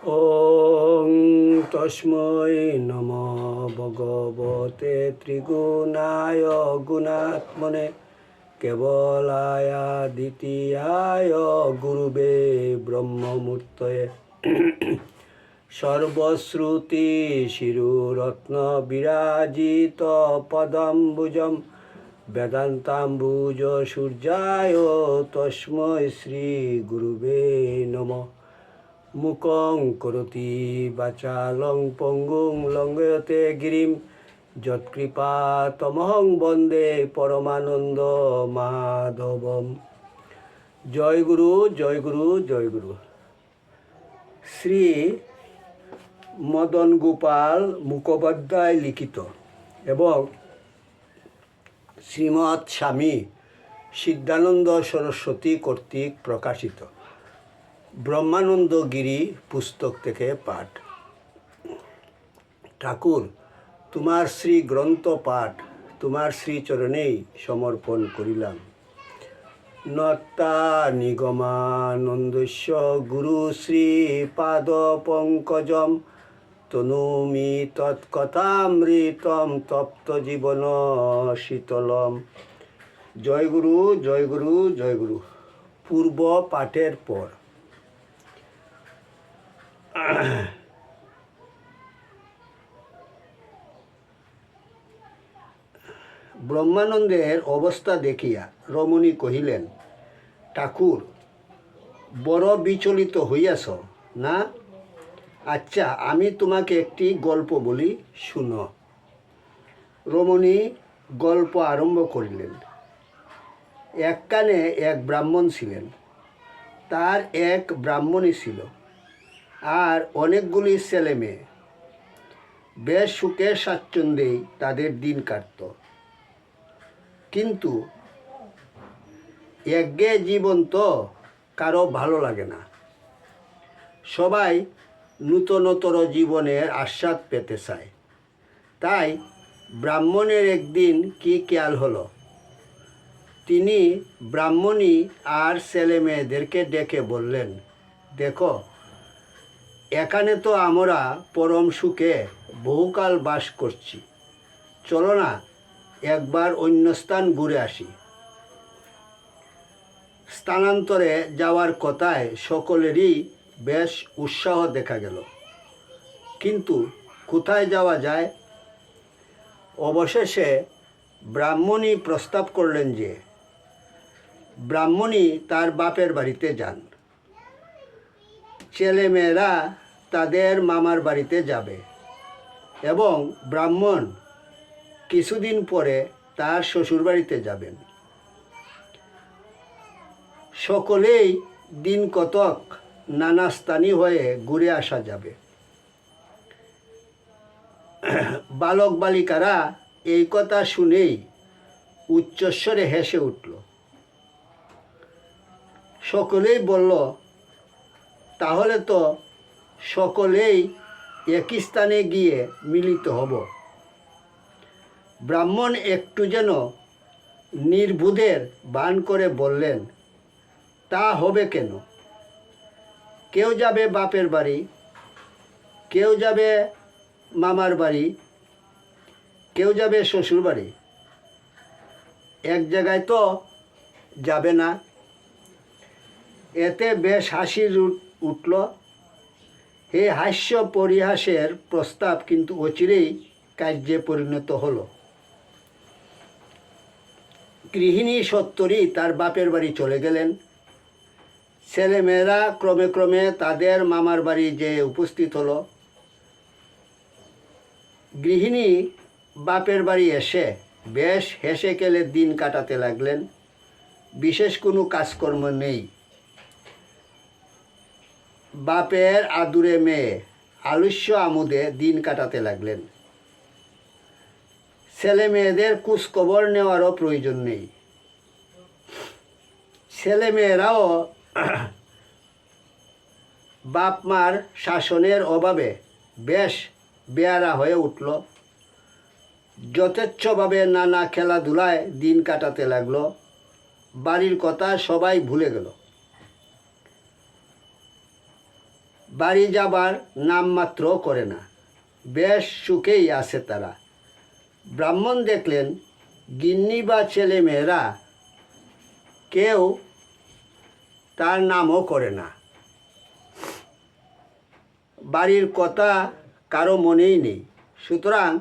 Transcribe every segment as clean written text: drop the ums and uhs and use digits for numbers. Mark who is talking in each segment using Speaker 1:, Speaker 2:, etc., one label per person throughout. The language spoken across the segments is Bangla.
Speaker 1: ওং তস্मै নমঃ ভগবতে ত্রিগুণায় গুণাত্মনে কেবলায় দ্বিতীয়ায় গুরুবে ব্রহ্মমূর্তয়ে সর্বশ্রুতি শিরুরত্ন বিরাজিত পদম্বুজম বেদান্তাম্বুজ সূর্যায় তস্मै শ্রী গুরুবে নমঃ। মুকং করতি বাচালং পঙ্গুং লঙ্ঘয়তে গিরিম যৎকৃপা তমহং বন্দে পরমানন্দ মাধবম। জয় গুরু, জয় গুরু, জয় গুরু। শ্রী মদন গোপাল মুখোপাধ্যায় লিখিত এবং শ্রীমৎ স্বামী সিদ্ধানন্দ সরস্বতী কর্তৃক প্রকাশিত ব্রহ্মানন্দ গিরি পুস্তক থেকে পাঠ। ঠাকুর, তোমার শ্রী গ্রন্থ পাঠ তোমার শ্রীচরণেই সমর্পণ করিলাম। নত্তা নিগমানন্দস্য গুরু শ্রী পাদ পঙ্কজম তনুমি তৎকথামৃতম তপ্ত জীবন শীতলম। জয় গুরু, জয় গুরু, জয় গুরু। পূর্ব পাঠের পর ব্রহ্মানন্দের অবস্থা দেখিয়া রমণী কহিলেন, ঠাকুর, বড় বিচলিত হইয়াছ না? আচ্ছা, আমি তোমাকে একটি গল্প বলি, শুনো। রমণী গল্প আরম্ভ করিলেন। এককালে এক ব্রাহ্মণ ছিলেন। তার এক ব্রাহ্মণী ছিল আর অনেকগুলি ছেলে মেয়ে। বেশ সুখে স্বাচ্ছন্দ্যেই তাদের দিন কাটত। কিন্তু একঘেয়ে জীবন তো কারো ভালো লাগে না। সবাই নূতনতর জীবনের আস্বাদ পেতে চায়। তাই ব্রাহ্মণের একদিন কি খেয়াল হলো, তিনি ব্রাহ্মণী আর ছেলে মেয়েদেরকে ডেকে বললেন, দেখো, এখানে তো আমরা পরম সুখে বহুকাল বাস করছি। চলো না একবার অন্য স্থান ঘুরে আসি। স্থানান্তরে যাওয়ার কথায় সকলেরই বেশ উৎসাহ দেখা গেল। কিন্তু কোথায় যাওয়া যায়? অবশেষে ব্রাহ্মণী প্রস্তাব করলেন যে ব্রাহ্মণী তার বাপের বাড়িতে যান, ছেলেমেয়েরা তাদের মামার বাড়িতে যাবে এবং ব্রাহ্মণ কিছুদিন পরে তার শ্বশুরবাড়িতে যাবেন। সকলেই দিন কতক নানা স্থানীয় হয়ে ঘুরে আসা যাবে। বালক বালিকারা এই কথা শুনেই উচ্চস্বরে হেসে উঠল। সকলেই বলল, তাহলে তো সকলেই একই স্থানে গিয়ে মিলিত হব। ব্রাহ্মণ একটু যেন নির্বুধের ভান করে বললেন, তা হবে কেন? কেউ যাবে বাপের বাড়ি, কেউ যাবে মামার বাড়ি, কেউ যাবে শ্বশুর বাড়ি, এক জায়গায় তো যাবে না। এতে বেশ হাসি উঠল। এই হাস্য পরিহাসের প্রস্তাব কিন্তু অচিরেই কার্যে পরিণত হলো। গৃহিণী সত্তরই তার বাপের বাড়ি চলে গেলেন। ছেলেমেয়েরা ক্রমে ক্রমে তাদের মামার বাড়ি যেয়ে উপস্থিত হলো। গৃহিণী বাপের বাড়ি এসে বেশ হেসে খেলে দিন কাটাতে লাগলেন। বিশেষ কোনো কাজকর্ম নেই। বাপের আদুরে মেয়ে আলস্য আমোদে দিন কাটাতে লাগলেন। ছেলে মেয়েদের খোঁজখবর নেওয়ারও প্রয়োজন নেই। ছেলে মেয়েরাও বাপ মার শাসনের অভাবে বেশ বেয়ারা হয়ে উঠল। যথেচ্ছভাবে নানা খেলাধুলায় দিন কাটাতে লাগলো। বাড়ির কথা সবাই ভুলে গেল। বাড়ি যাবার নামমাত্র করে না, বেশ সুখেই আছে তারা। ব্রাহ্মণ দেখলেন গিন্নি বা ছেলে মেয়েরা কেউ তার নামও করে না, বাড়ির কথা কারো মনেই নেই। সুতরাং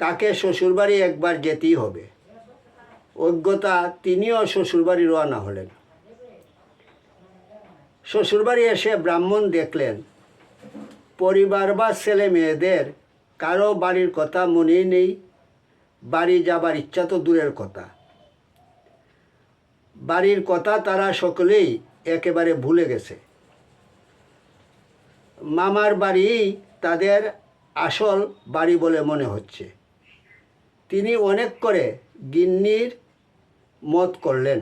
Speaker 1: তাকে শ্বশুরবাড়ি একবার যেতেই হবে। অজ্ঞতা তিনিও শ্বশুরবাড়ি রওনা হলেন। শ্বশুরবাড়ি এসে ব্রাহ্মণ দেখলেন পরিবার বা ছেলে মেয়েদের কারো বাড়ির কথা মনেই নেই, বাড়ি যাবার ইচ্ছা তো দূরের কথা, বাড়ির কথা তারা সকলেই একেবারে ভুলে গেছে। মামার বাড়ি তাদের আসল বাড়ি বলে মনে হচ্ছে। তিনি অনেক করে গিন্নির মত করলেন,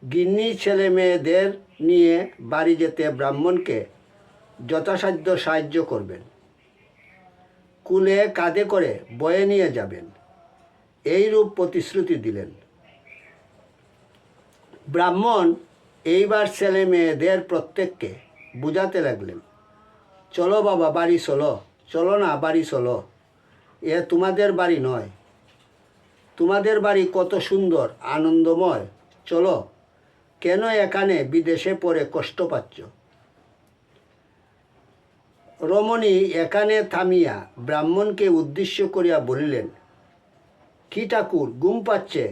Speaker 1: গিন্নি ছেলে মেয়েদের নিয়ে বাড়ি যেতে ব্রাহ্মণকে যথাসাধ্য সাহায্য করবেন, কুলে কাঁধে করে বয়ে নিয়ে যাবেন, এইরূপ প্রতিশ্রুতি দিলেন। ব্রাহ্মণ এইবার ছেলে মেয়েদের প্রত্যেককে বুঝাতে লাগলেন, চলো বাবা বাড়ি চলো, চলো না বাড়ি চলো, এ তোমাদের বাড়ি নয়, তোমাদের বাড়ি কত সুন্দর আনন্দময়, চলো, কেন এখানে বিদেশে পড়ে কষ্ট পাচ্ছ। রমণী এখানে থামিয়া ব্রাহ্মণকে উদ্দেশ্য করিয়া বলিলেন, কি ঠাকুর ঘুম পাচ্ছে,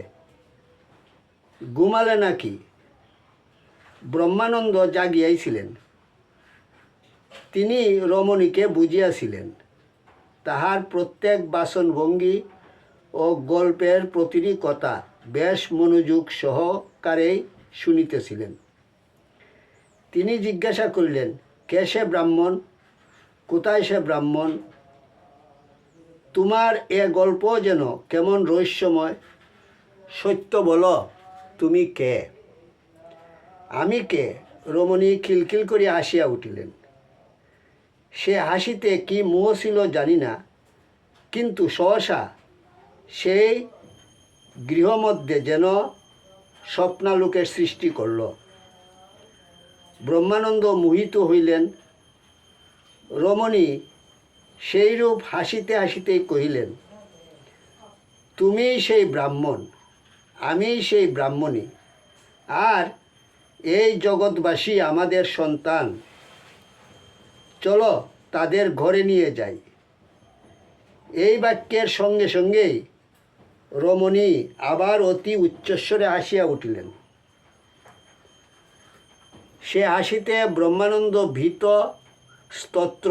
Speaker 1: ঘুমালে নাকি? ব্রহ্মানন্দ জাগিয়াইছিলেন। তিনি রমণীকে বুঝিয়াছিলেন, তাহার প্রত্যেক বাসনভঙ্গি ও গল্পের প্রতিটি কথা বেশ মনোযোগ সহকারেই শুনিতেছিলেন। তিনি জিজ্ঞাসা করিলেন, কে সে ব্রাহ্মণ, কোথায় সে ব্রাহ্মণ? তোমার এ গল্প যেন কেমন রহস্যময়, সত্য বলো, তুমি কে? আমি কে? রমণী খিলখিল করিয়া আসিয়া উঠিলেন। সে হাসিতে কি মোহ ছিল জানি না, কিন্তু সহসা সেই গৃহমধ্যে যেন স্বপ্নালোকের সৃষ্টি করল। ব্রহ্মানন্দ মোহিত হইলেন। রমণী সেইরূপ হাসিতে হাসিতেই কহিলেন, তুমিই সেই ব্রাহ্মণ, আমিই সেই ব্রাহ্মণী, আর এই জগৎবাসী আমাদের সন্তান, চলো তাদের ঘরে নিয়ে যাই। এই বাক্যের সঙ্গে সঙ্গেই রমণী আবার অতি উচ্চস্বরে হাসিয়া উঠিলেন। সে হাসিতে ব্রহ্মানন্দ ভীত স্তত্র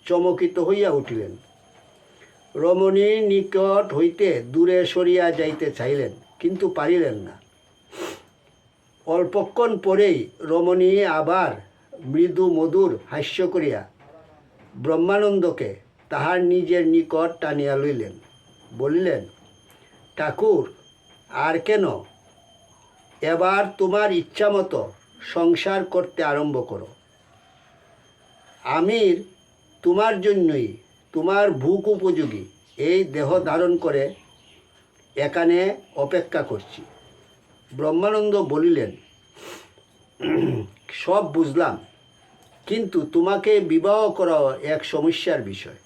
Speaker 1: চমকিত হইয়া উঠিলেন। রমণীর নিকট হইতে দূরে সরিয়া যাইতে চাইলেন, কিন্তু পারিলেন না। অল্পক্ষণ পরেই রমণী আবার মৃদু মধুর হাস্য করিয়া ব্রহ্মানন্দকে তাহার নিজের নিকট টানিয়া লইলেন। বলিলেন, ঠাকুর, আর কেন? এবার তোমার ইচ্ছা মতো সংসার করতে আরম্ভ করো। আমির তোমার জন্যই, তোমার ভোগ উপযোগী এই দেহ ধারণ করে এখানে অপেক্ষা করছি। ব্রহ্মানন্দ বলিলেন, সব বুঝলাম, কিন্তু তোমাকে বিবাহ করা এক সমস্যার বিষয়।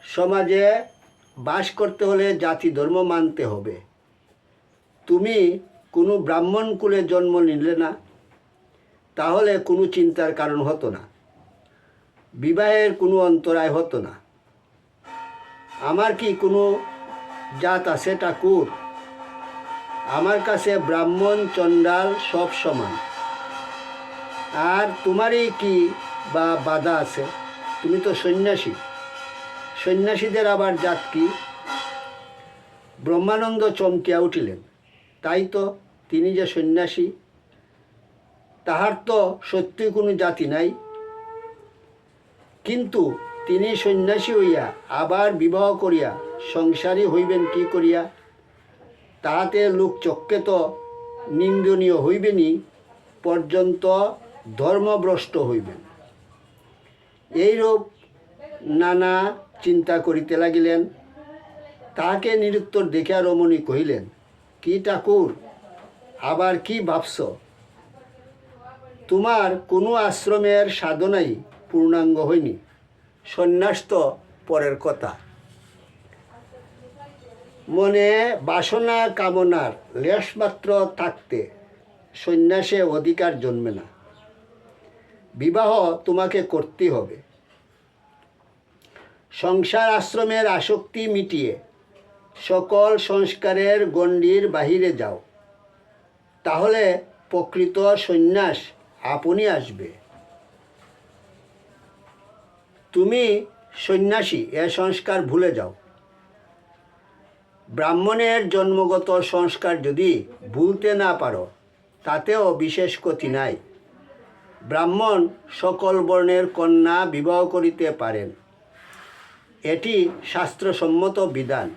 Speaker 1: সমাজে বাস করতে হলে জাতি ধর্ম মানতে হবে। তুমি কোনো ব্রাহ্মণ কুলে জন্ম নিলে না, তাহলে কোনো চিন্তার কারণ হতো না, বিবাহের কোনো অন্তরায় হতো না। আমার কি কোনো জাত আছে ঠাকুর? আমার কাছে ব্রাহ্মণ চণ্ডাল সব সমান। আর তোমারই কি বা বাধা আছে? তুমি তো সন্ন্যাসী, সন্ন্যাসীদের আবার জাত কি? ব্রহ্মানন্দ চমকিয়া উঠিলেন। তাই তো, তিনি যে সন্ন্যাসী, তাহার তো সত্যিই কোনো জাতি নাই। কিন্তু তিনি সন্ন্যাসী হইয়া আবার বিবাহ করিয়া সংসারী হইবেন কি করিয়া? তাহাতে লোক চক্ষে তো নিন্দনীয় হইবেনই, পর্যন্ত ধর্মভ্রষ্ট হইবেন। এইরূপ নানা চিন্তা করিতে লাগিলেন। তাহাকে নিরুত্তর দেখিয়া রমণী কহিলেন, কি ঠাকুর, আবার কি ভাবছ? তোমার কোনো আশ্রমের সাধনাই পূর্ণাঙ্গ হয়নি। সন্ন্যাস তো পরের কথা। মনে বাসনা কামনার লেশমাত্র থাকতে সন্ন্যাসে অধিকার জন্মে না। বিবাহ তোমাকে করতে হবে। সংসার আশ্রমের আসক্তি মিটিয়ে সকল সংস্কারের গণ্ডির বাহিরে যাও, তাহলে প্রকৃত সন্ন্যাস আপনি আসবে। তুমি সন্ন্যাসী এ সংস্কার ভুলে যাও। ব্রাহ্মণের জন্মগত সংস্কার যদি ভুলতে না পারো, তাতেও বিশেষ ক্ষতি নাই। ব্রাহ্মণ সকল বর্ণের কন্যা বিবাহ করিতে পারেন, এটি শাস্ত্রসম্মত বিধান।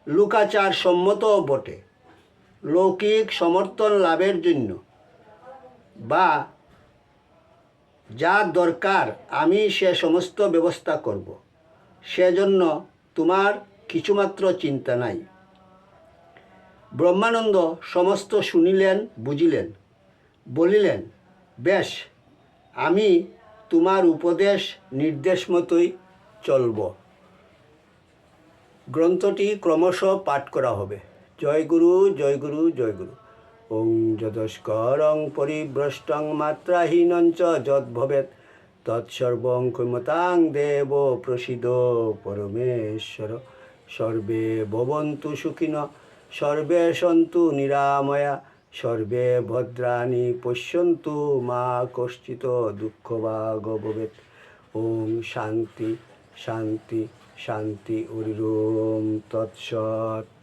Speaker 1: লোকাচার সম্মতও বটে। লৌকিক সমর্থন লাভের জন্য বা যা দরকার আমি সে সমস্ত ব্যবস্থা করব, সেজন্য তোমার কিছুমাত্র চিন্তা নাই। ব্রহ্মানন্দ সমস্ত শুনিলেন, বুঝিলেন, বলিলেন, বেশ, আমি তোমার উপদেশ নির্দেশ মতোই চলব। গ্রন্থটি ক্রমশ পাঠ করা হবে। জয় গুরু, জয় গুরু, জয় গুরু। ওং যদস্করং পরিভ্রষ্টং মাত্রাহীনঞ্চ যদ্ভবেৎ তৎসর্বং ক্ষমতাং দেব প্রসীদ পরমেশ্বর। সর্বে ভবন্তু সুখিনঃ, সর্বে সন্তু নিরাময়া, সর্বে ভদ্রাণি পশ্যন্তু মা কশ্চিৎ দুঃখভাগ ভবেৎ। ওম শান্তি শান্তি শান্তি। হরি ওম তৎসৎ।